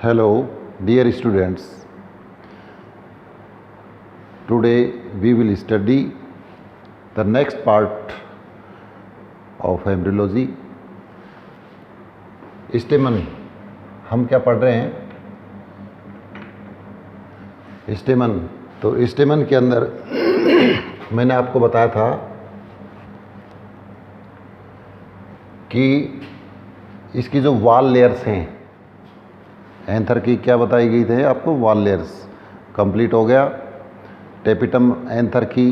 Hello, dear students. Today we will study the next part of embryology. स्टेमन हम क्या पढ़ रहे हैं? स्टेमन। तो स्टेमन के अंदर मैंने आपको बताया था कि इसकी जो वॉल लेयर्स हैं, एंथर की क्या बताई गई थी आपको? वॉल लेयर्स कंप्लीट हो गया। टेपिटम एंथर की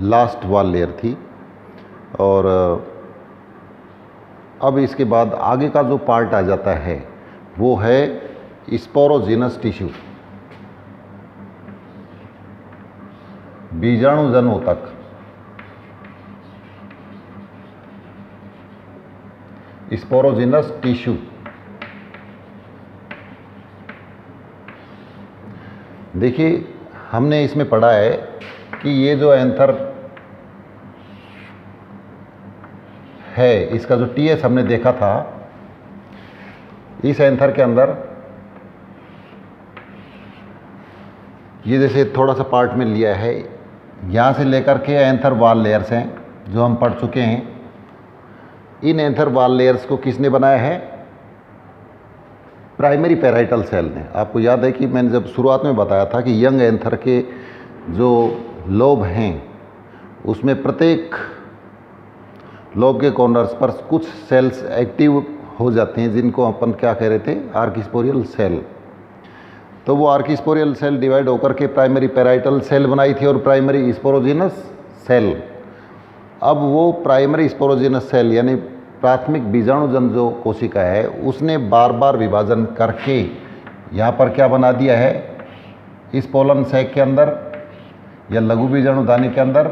लास्ट वॉल लेयर थी और अब इसके बाद आगे का जो पार्ट आ जाता है वो है स्पोरोजिनस टिश्यू, बीजाणुजनों तक। स्पोरोजिनस टिश्यू देखिए, हमने इसमें पढ़ा है कि ये जो एंथर है, इसका जो टीएस हमने देखा था, इस एंथर के अंदर ये जैसे थोड़ा सा पार्ट में लिया है, यहाँ से लेकर के एंथर वॉल लेयर्स हैं जो हम पढ़ चुके हैं। इन एंथर वॉल लेयर्स को किसने बनाया है? प्राइमरी पैराइटल सेल ने। आपको याद है कि मैंने जब शुरुआत में बताया था कि यंग एंथर के जो लोब हैं उसमें प्रत्येक लोब के कॉर्नर्स पर कुछ सेल्स एक्टिव हो जाते हैं जिनको अपन क्या कह रहे थे? Archesporial cell. तो वो आर्किस्पोरियल सेल डिवाइड होकर के प्राइमरी पैराइटल सेल बनाई थी और प्राइमरी स्पोरोजिनस सेल। अब वो प्राइमरी स्पोरोजिनस सेल यानी प्राथमिक बीजाणुजन जो कोशिका है उसने बार बार विभाजन करके यहाँ पर क्या बना दिया है? इस पोलन सैक के अंदर या लघु बीजाणुधानी के अंदर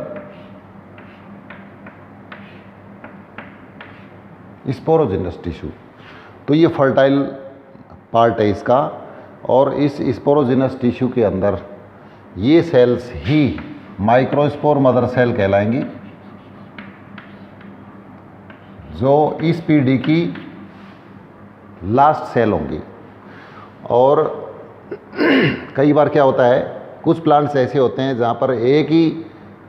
स्पोरोजिनस टिश्यू। तो ये फर्टाइल पार्ट है इसका, और इस स्पोरोजिनस टिश्यू के अंदर ये सेल्स ही माइक्रोस्पोर मदर सेल कहलाएंगी, जो इस पीढ़ी की लास्ट सेल होंगी। और कई बार क्या होता है, कुछ प्लांट्स ऐसे होते हैं जहाँ पर एक ही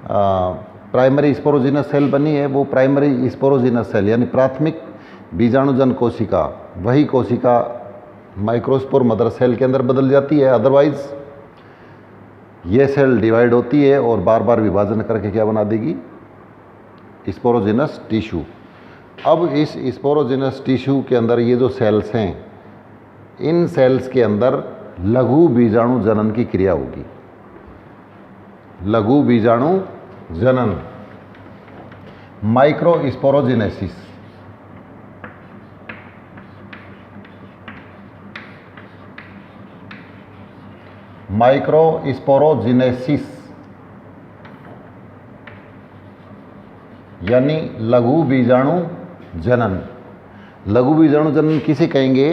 प्राइमरी स्पोरोजिनस सेल बनी है, वो प्राइमरी स्पोरोजिनस सेल यानी प्राथमिक बीजाणुजन कोशिका, वही कोशिका माइक्रोस्पोर मदर सेल के अंदर बदल जाती है। अदरवाइज ये सेल डिवाइड होती है और बार बार विभाजन करके क्या बना देगी? Sporogenous tissue. अब इस स्पोरोजिनस टिश्यू के अंदर ये जो सेल्स हैं, इन सेल्स के अंदर लघु बीजाणु जनन की क्रिया होगी। लघु बीजाणु जनन, माइक्रोस्पोरोजिनेसिस। माइक्रोस्पोरोजिनेसिस यानी लघु बीजाणु जनन। लघु बीजाणु जनन किसे कहेंगे?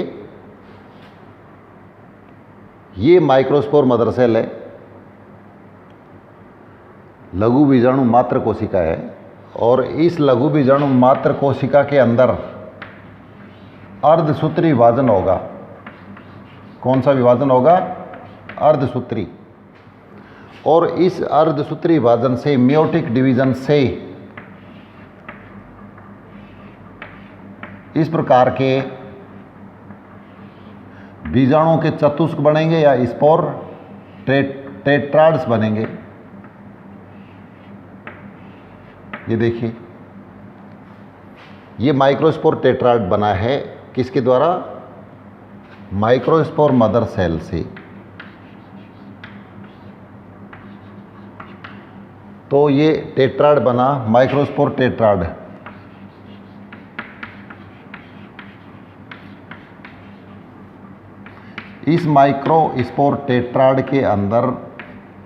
ये माइक्रोस्पोर मदर सेल है, लघु बीजाणु मात्र कोशिका है, और इस लघु बीजाणु मात्र कोशिका के अंदर अर्धसूत्री विभाजन होगा। कौन सा विभाजन होगा? अर्धसूत्री। और इस अर्धसूत्री विभाजन से, मियोटिक डिवीजन से, इस प्रकार के बीजाणुओं के चतुष्क बनेंगे या स्पोर टेट्राड्स बनेंगे। ये देखिए, ये माइक्रोस्पोर टेट्राड बना है किसके द्वारा? माइक्रोस्पोर मदर सेल से। तो ये टेट्राड बना, माइक्रोस्पोर टेट्राड। इस माइक्रोस्पोर टेट्राड के अंदर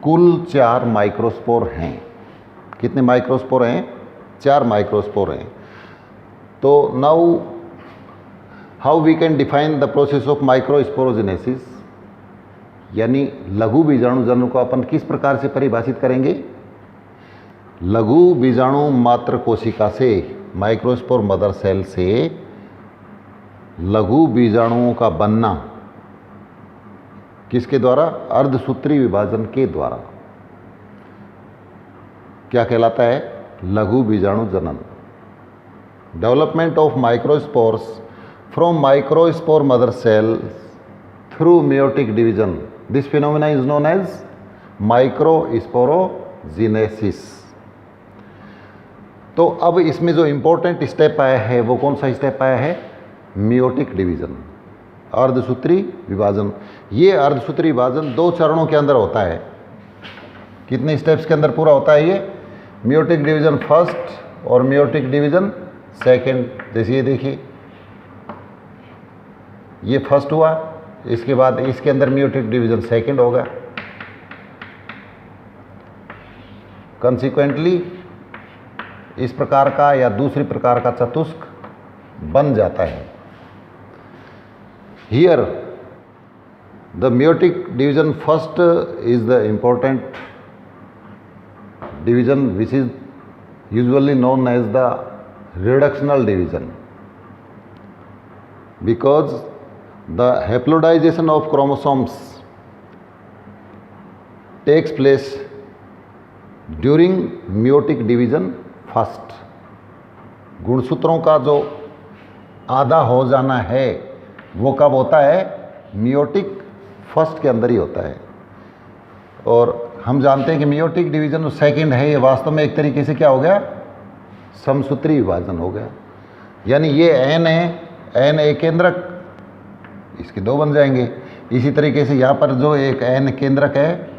कुल 4 माइक्रोस्पोर हैं। कितने माइक्रोस्पोर हैं? 4 माइक्रोस्पोर हैं। तो now how we can define the process of microsporogenesis, यानी लघु बीजाणु जनन को अपन किस प्रकार से परिभाषित करेंगे? लघु बीजाणु मात्र कोशिका से, माइक्रोस्पोर मदर सेल से लघु बीजाणुओं का बनना किसके द्वारा? अर्धसूत्री विभाजन के द्वारा। क्या कहलाता है? लघु बीजाणु जनन। Development of microspores from microspore mother cell through meiotic division, this phenomena is known as microsporogenesis. तो अब इसमें जो इंपॉर्टेंट स्टेप आया है वो कौन सा स्टेप आया है? मेयोटिक डिवीजन, अर्धसूत्री विभाजन। ये अर्धसूत्री विभाजन 2 चरणों के अंदर होता है। कितने स्टेप्स के अंदर पूरा होता है ये? मेयोटिक डिवीजन फर्स्ट और मेयोटिक डिवीजन सेकंड। जैसे ये देखिए, ये फर्स्ट हुआ, इसके बाद इसके अंदर मेयोटिक डिवीजन सेकंड होगा। कंसिक्वेंटली इस प्रकार का या दूसरी प्रकार का चतुष्क बन जाता है। Here the meiotic division first is the important division which is usually known as the reductional division, because the haplodization of chromosomes takes place during meiotic division first। गुणसूत्रों का जो आधा हो जाना है वो कब होता है? मेयोटिक फर्स्ट के अंदर ही होता है। और हम जानते हैं कि मेयोटिक डिवीजन जो सेकंड है ये वास्तव में एक तरीके से क्या हो गया? समसूत्री विभाजन हो गया। यानी ये एन है, एन एक केंद्रक, इसके 2 बन जाएंगे। इसी तरीके से यहाँ पर जो एक एन केंद्रक है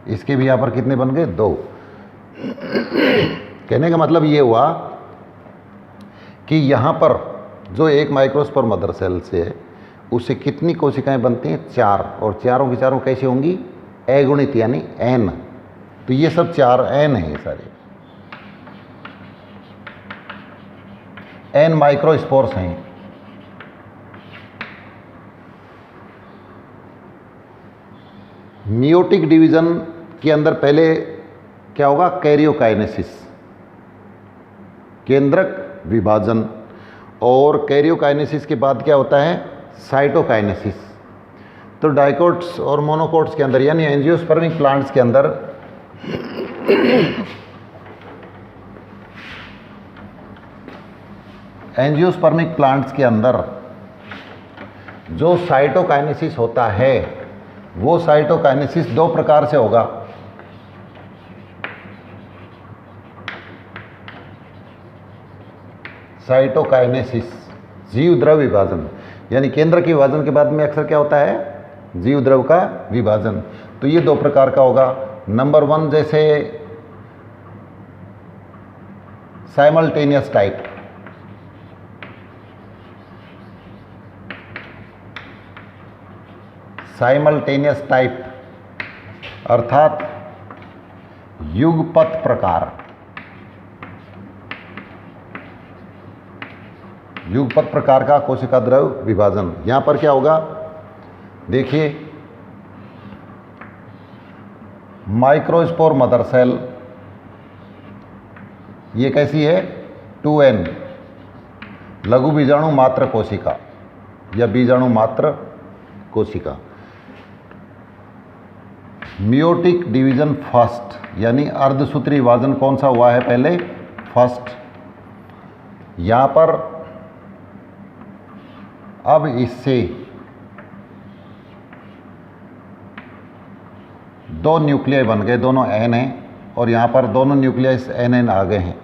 इसके भी यहाँ पर कितने बन गए? 2। कहने का मतलब ये हुआ कि यहाँ पर जो एक माइक्रोस्पोर मदर सेल से है उससे कितनी कोशिकाएं बनती हैं? 4। और चारों की चारों कैसी होंगी? अगुणित, यानी एन। तो ये सब 4 एन है सारे, एन माइक्रोस्पोर्स हैं। मेयोटिक डिवीजन के अंदर पहले क्या होगा? कैरियोकाइनेसिस, केंद्रक विभाजन। और कैरियोकाइनेसिस के बाद क्या होता है? साइटोकाइनेसिस। तो डाइकोट्स और मोनोकोट्स के अंदर यानी एंजियोस्पर्मिक प्लांट्स के अंदर एंजियोस्पर्मिक प्लांट्स के अंदर जो साइटोकाइनेसिस होता है वो साइटोकाइनेसिस 2 प्रकार से होगा। साइटोकाइनेसिस, जीव द्रव विभाजन, यानी केंद्र के विभाजन के बाद में अक्सर क्या होता है? जीव द्रव का विभाजन। तो ये 2 प्रकार का होगा। नंबर 1 जैसे साइमल्टेनियस टाइप, साइमल्टेनियस टाइप अर्थात युगपत प्रकार। युगपत प्रकार का कोशिका द्रव विभाजन। यहां पर क्या होगा? देखिए, माइक्रोस्पोर मदर सेल ये कैसी है? 2n, लघु बीजाणु मात्र कोशिका या बीजाणु मात्र कोशिका। मेयोटिक डिवीजन फर्स्ट, यानी अर्धसूत्री विभाजन कौन सा हुआ है? पहले फर्स्ट। यहां पर अब इससे 2 न्यूक्लियाई बन गए, दोनों एन हैं और यहाँ पर दोनों न्यूक्लियस एन आ गए हैं।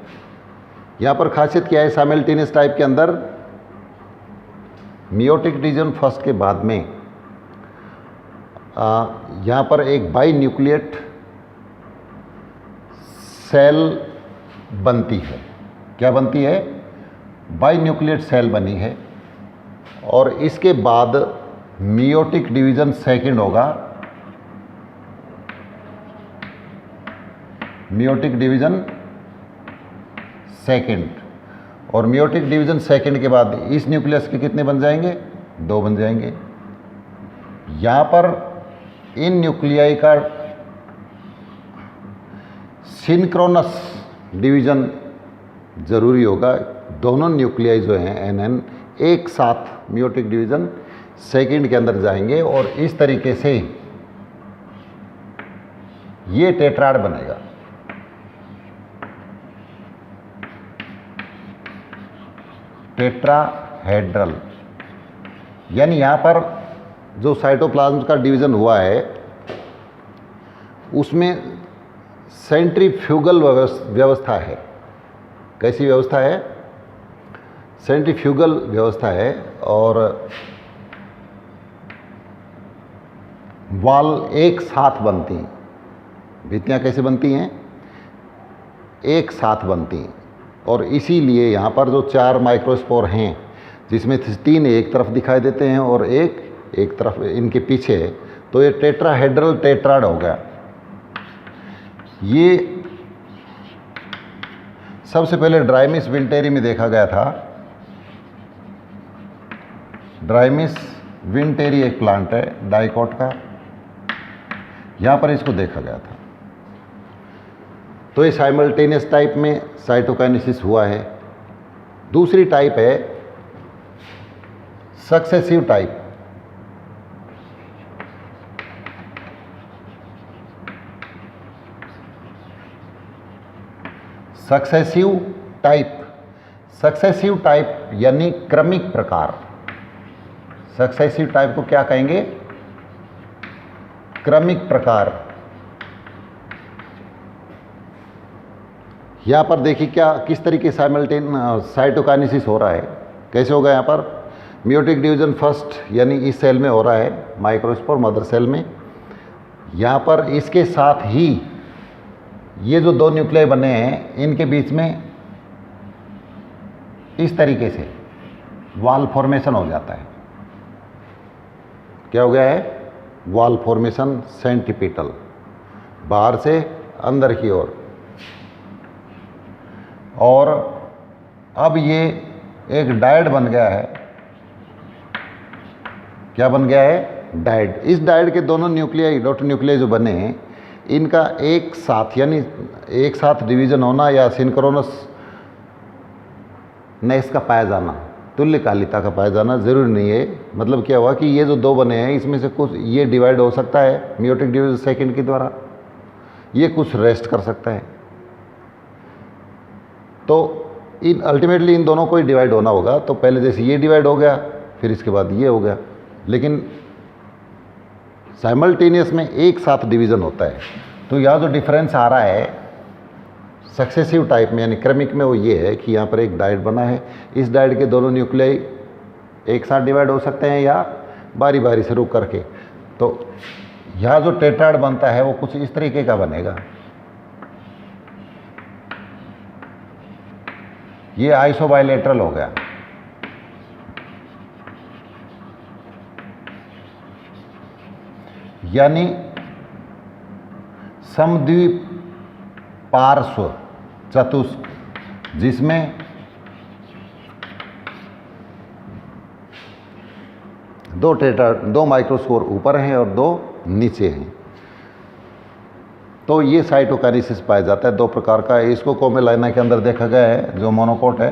यहाँ पर खासियत क्या है? साइमल्टेनियस टाइप के अंदर मेयोटिक डिवीजन फर्स्ट के बाद में यहाँ पर एक बाई न्यूक्लिएट सेल बनती है। क्या बनती है? बाई न्यूक्लिएट सेल बनी है। और इसके बाद मेयोटिक डिवीजन सेकंड होगा। मेयोटिक डिवीजन सेकंड, और मेयोटिक डिवीजन सेकंड के बाद इस न्यूक्लियस के कितने बन जाएंगे? 2 बन जाएंगे। यहाँ पर इन न्यूक्लियाई का सिंक्रोनस डिवीजन जरूरी होगा। दोनों न्यूक्लियाई जो हैं एन एक साथ मेयोटिक डिवीजन सेकंड के अंदर जाएंगे और इस तरीके से ये टेट्राड बनेगा। टेट्राहेड्रल, यानी यहाँ पर जो साइटोप्लाज्म का डिवीज़न हुआ है उसमें सेंट्रीफ्यूगल व्यवस्था है। कैसी व्यवस्था है? सेंट्रीफ्यूगल व्यवस्था है। और वाल एक साथ बनती हैं। भित्तियाँ कैसे बनती हैं? एक साथ बनती हैं। और इसीलिए यहाँ पर जो 4 माइक्रोस्पोर हैं, जिसमें 3 एक तरफ दिखाई देते हैं और एक तरफ इनके पीछे है, तो ये टेट्राहेड्रल टेट्राड हो गया। ये सबसे पहले ड्राइमिस विंटेरी में देखा गया था। ड्राइमिस विंटेरी एक प्लांट है डाइकोट का, यहाँ पर इसको देखा गया था। तो ये साइमल्टेनियस टाइप में साइटोकाइनेसिस हुआ है। दूसरी टाइप है सक्सेसिव टाइप। सक्सेसिव टाइप यानी क्रमिक प्रकार। सक्सेसिव टाइप को क्या कहेंगे? क्रमिक प्रकार। यहाँ पर देखिए क्या किस तरीके साइटोकाइनेसिस हो रहा है। कैसे होगा? यहाँ पर मियोटिक डिवीजन फर्स्ट यानी इस सेल में हो रहा है, माइक्रोस्पोर मदर सेल में। यहाँ पर इसके साथ ही ये जो 2 न्यूक्लियाई बने हैं, इनके बीच में इस तरीके से वाल फॉर्मेशन हो जाता है। क्या हो गया है? वाल फॉर्मेशन सेंट्रीपिटल, बाहर से अंदर की ओर। और अब ये एक डायड बन गया है। क्या बन गया है? डायड। इस डायड के दोनों न्यूक्लियाई, डॉटर न्यूक्लियाई जो बने हैं, इनका एक साथ यानी एक साथ डिवीजन होना या सिंक्रोनस नेस का पाया जाना, तुल्यकालिता का पाया जाना जरूरी नहीं है। मतलब क्या हुआ कि ये जो 2 बने हैं, इसमें से कुछ ये डिवाइड हो सकता है मियोटिक डिवीजन सेकंड के द्वारा, ये कुछ रेस्ट कर सकता है। तो इन अल्टीमेटली इन दोनों को ही डिवाइड होना होगा। तो पहले जैसे ये डिवाइड हो गया, फिर इसके बाद ये हो गया, लेकिन साइमल्टेनियस में एक साथ डिवीज़न होता है। तो यहाँ जो डिफरेंस आ रहा है सक्सेसिव टाइप में यानी क्रमिक में, वो ये है कि यहाँ पर एक डायड बना है। इस डायड के दोनों न्यूक्लियाई एक साथ डिवाइड हो सकते हैं या बारी बारी से रुक करके। तो यहाँ जो टेट्राड बनता है वो कुछ इस तरीके का बनेगा। ये आइसोबाइलेटरल हो गया। यानी समद्वीप पार्श्व चतुष्क, जिसमें दो माइक्रोस्पोर ऊपर हैं और 2 नीचे हैं। तो ये साइटोकाइनेसिस पाया जाता है 2 प्रकार का। इसको कोमेलाइना के अंदर देखा गया है, जो मोनोकोट है।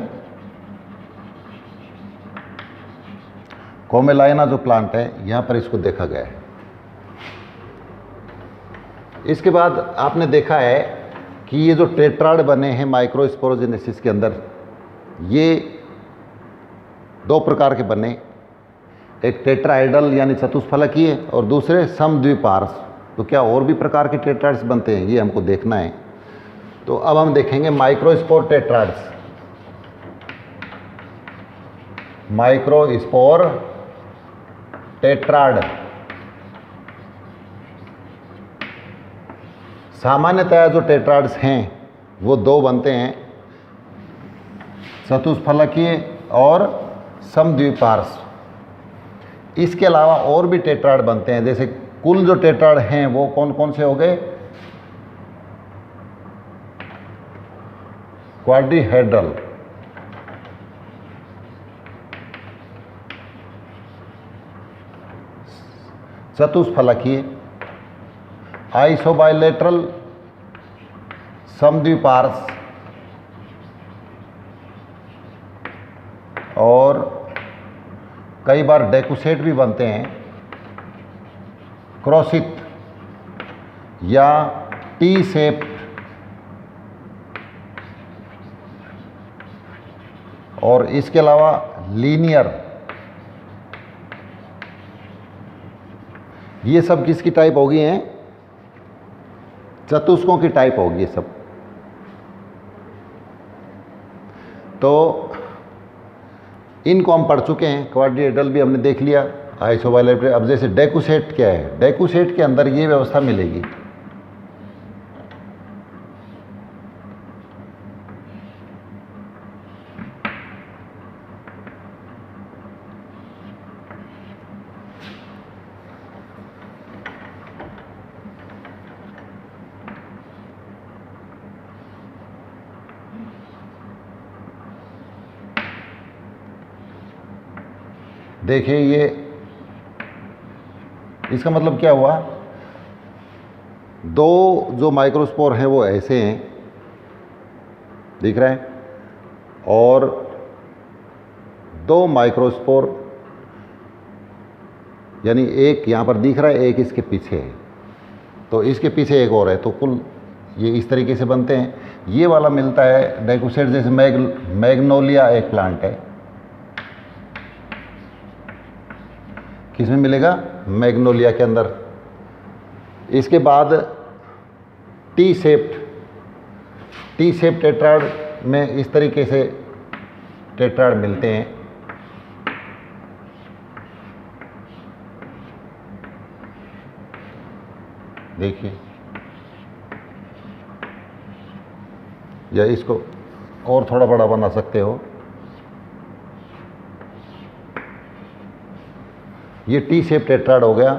कोमेलाइना जो प्लांट है, यहाँ पर इसको देखा गया है। इसके बाद आपने देखा है कि ये जो टेट्राड बने हैं माइक्रोस्पोरोजेनेसिस के अंदर, ये 2 प्रकार के बने। एक टेट्राहेड्रल यानी चतुष्फलकीय और दूसरे समद्विपार्श्व। तो क्या और भी प्रकार के टेट्राड्स बनते हैं, ये हमको देखना है। तो अब हम देखेंगे माइक्रोस्पोर टेट्राड्स। माइक्रोस्पोर टेट्राड सामान्यतया जो टेट्राड्स हैं वो 2 बनते हैं, चतुष्फलकीय और समद्विपार्श्व। इसके अलावा और भी टेट्राड बनते हैं। जैसे कुल जो टेट्राड हैं वो कौन कौन से हो गए? क्वाड्रीहेड्रल, चतुष्फलकीय, आइसोबाइलेटरल, समद्विपार्श्व और कई बार डेकुसेट भी बनते हैं, क्रोसित या टी शेप और इसके अलावा लीनियर, ये सब किसकी टाइप होगी हैं? चतुष्कों की टाइप होगी ये सब। तो इनको हम पढ़ चुके हैं, क्वाड्रिलेटरल भी हमने देख लिया, आइसोबाइलेटरल। अब जैसे डेकुसेट क्या है, डेकुसेट के अंदर ये व्यवस्था मिलेगी। देखिए ये इसका मतलब क्या हुआ, दो जो माइक्रोस्पोर हैं वो ऐसे हैं, दिख रहा है, और दो माइक्रोस्पोर यानी एक यहाँ पर दिख रहा है, एक इसके पीछे है, तो इसके पीछे एक और है, तो कुल ये इस तरीके से बनते हैं। ये वाला मिलता है डेकुसेट, जैसे मैग्नोलिया एक प्लांट है, किसमें मिलेगा? मैग्नोलिया के अंदर। इसके बाद टी शेप्ड टेट्राड में इस तरीके से टेट्राड मिलते हैं। देखिए, या इसको और थोड़ा बड़ा बना सकते हो, ये टी शेप टेट्राड हो गया।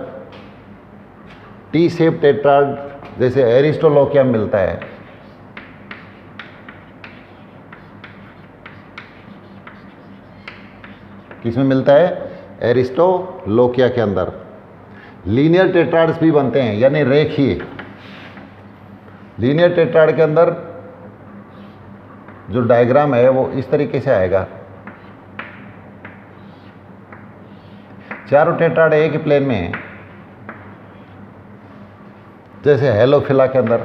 टी शेप टेट्राड जैसे एरिस्टोलोकियम मिलता है, किसमें मिलता है? एरिस्टोलोकिया के अंदर। लीनियर टेट्राड्स भी बनते हैं, यानी रेखीय। लीनियर टेट्राड के अंदर जो डायग्राम है वो इस तरीके से आएगा, चारों टेट्राड एक ही प्लेन में है, जैसे हेलोफिला के अंदर।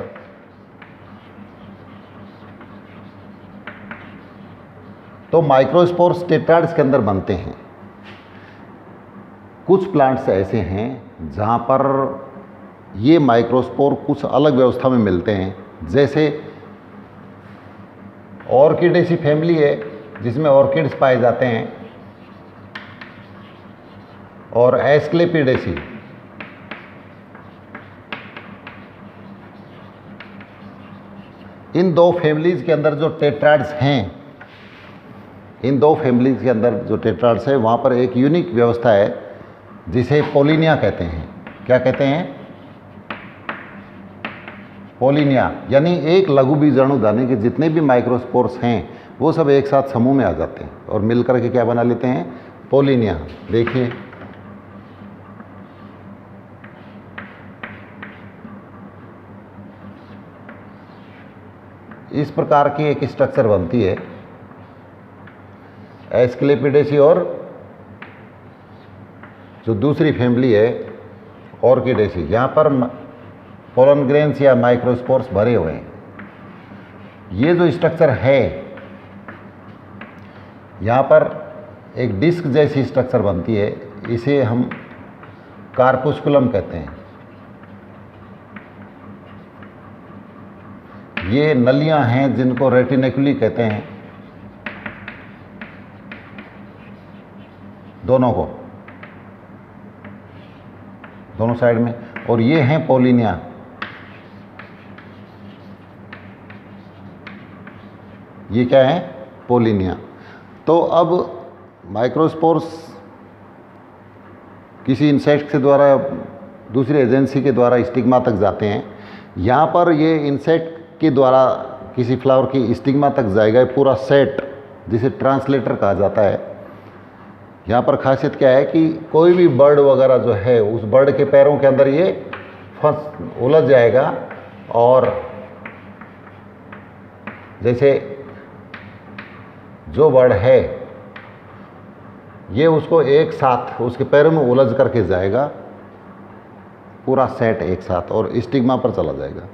तो माइक्रोस्पोर्स टेट्राड्स के अंदर बनते हैं। कुछ प्लांट्स ऐसे हैं जहाँ पर ये माइक्रोस्पोर कुछ अलग व्यवस्था में मिलते हैं, जैसे ऑर्किडेसी फैमिली है जिसमें ऑर्किड्स पाए जाते हैं, और एस्क्लेपिडेसी, इन दो फैमिलीज के अंदर जो टेट्राड्स हैं, इन दो फैमिलीज के अंदर जो टेट्राड्स है वहाँ पर एक यूनिक व्यवस्था है जिसे पोलिनिया कहते हैं। क्या कहते हैं? पोलिनिया, यानी एक लघु बीजाणुधानी के जितने भी माइक्रोस्पोर्स हैं वो सब एक साथ समूह में आ जाते हैं और मिलकर के क्या बना लेते हैं? पोलिनिया। देखिए, इस प्रकार की एक स्ट्रक्चर बनती है एस्क्लेपिडेसी, और जो दूसरी फैमिली है ऑर्किडेसी, यहाँ पर पोलन ग्रेन्स या माइक्रोस्पोर्स भरे हुए हैं। ये जो स्ट्रक्चर है, यहाँ पर एक डिस्क जैसी स्ट्रक्चर बनती है, इसे हम कार्पुस्कुलम कहते हैं। ये नलियां हैं जिनको रेटिनेकुली कहते हैं, दोनों को, दोनों साइड में, और ये हैं पोलिनिया। ये क्या है? पोलिनिया। तो अब माइक्रोस्पोर्स किसी इंसेक्ट के द्वारा, दूसरी एजेंसी के द्वारा स्टिग्मा तक जाते हैं। यहाँ पर ये इंसेक्ट के द्वारा किसी फ्लावर की स्टिग्मा तक जाएगा पूरा सेट, जिसे ट्रांसलेटर कहा जाता है। यहाँ पर खासियत क्या है कि कोई भी बर्ड वगैरह जो है उस बर्ड के पैरों के अंदर ये उलझ जाएगा, और जैसे जो बर्ड है ये उसको एक साथ उसके पैरों में उलझ करके जाएगा, पूरा सेट एक साथ, और स्टिग्मा पर चला जाएगा।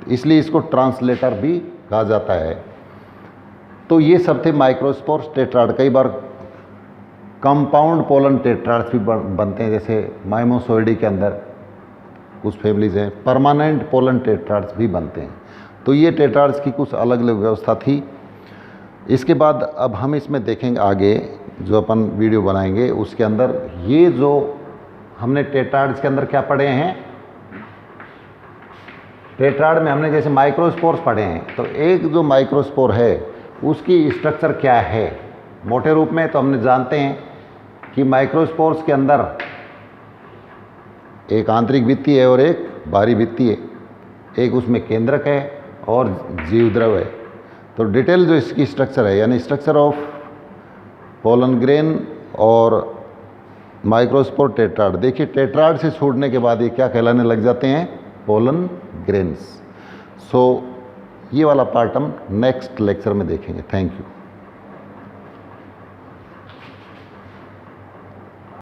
इसलिए इसको ट्रांसलेटर भी कहा जाता है। तो ये सब थे माइक्रोस्पोर्स टेट्राड। कई बार कंपाउंड पोलन टेट्राड्स भी बनते हैं, जैसे माइमोसोइडी के अंदर कुछ फैमिलीज हैं, परमानेंट पोलन टेट्राड्स भी बनते हैं। तो ये टेट्राड्स की कुछ अलग अलग व्यवस्था थी। इसके बाद अब हम इसमें देखेंगे आगे जो अपन वीडियो बनाएंगे उसके अंदर ये जो हमने टेट्राड्स के अंदर क्या पढ़े हैं, टेट्राड में हमने जैसे माइक्रोस्पोर्स पढ़े हैं, तो एक जो माइक्रोस्पोर है उसकी स्ट्रक्चर क्या है मोटे रूप में। तो हमने जानते हैं कि माइक्रोस्पोर्स के अंदर एक आंतरिक भित्ति है और एक बाहरी भित्ति है, एक उसमें केंद्रक है और जीवद्रव है। तो डिटेल जो इसकी स्ट्रक्चर है, यानी स्ट्रक्चर ऑफ पोलन ग्रेन और माइक्रोस्पोर टेट्राड, देखिए टेट्राड से छूटने के बाद ये क्या कहलाने लग जाते हैं, पोलन ग्रेन्स। सो ये वाला पार्ट हम नेक्स्ट लेक्चर में देखेंगे। Thank you.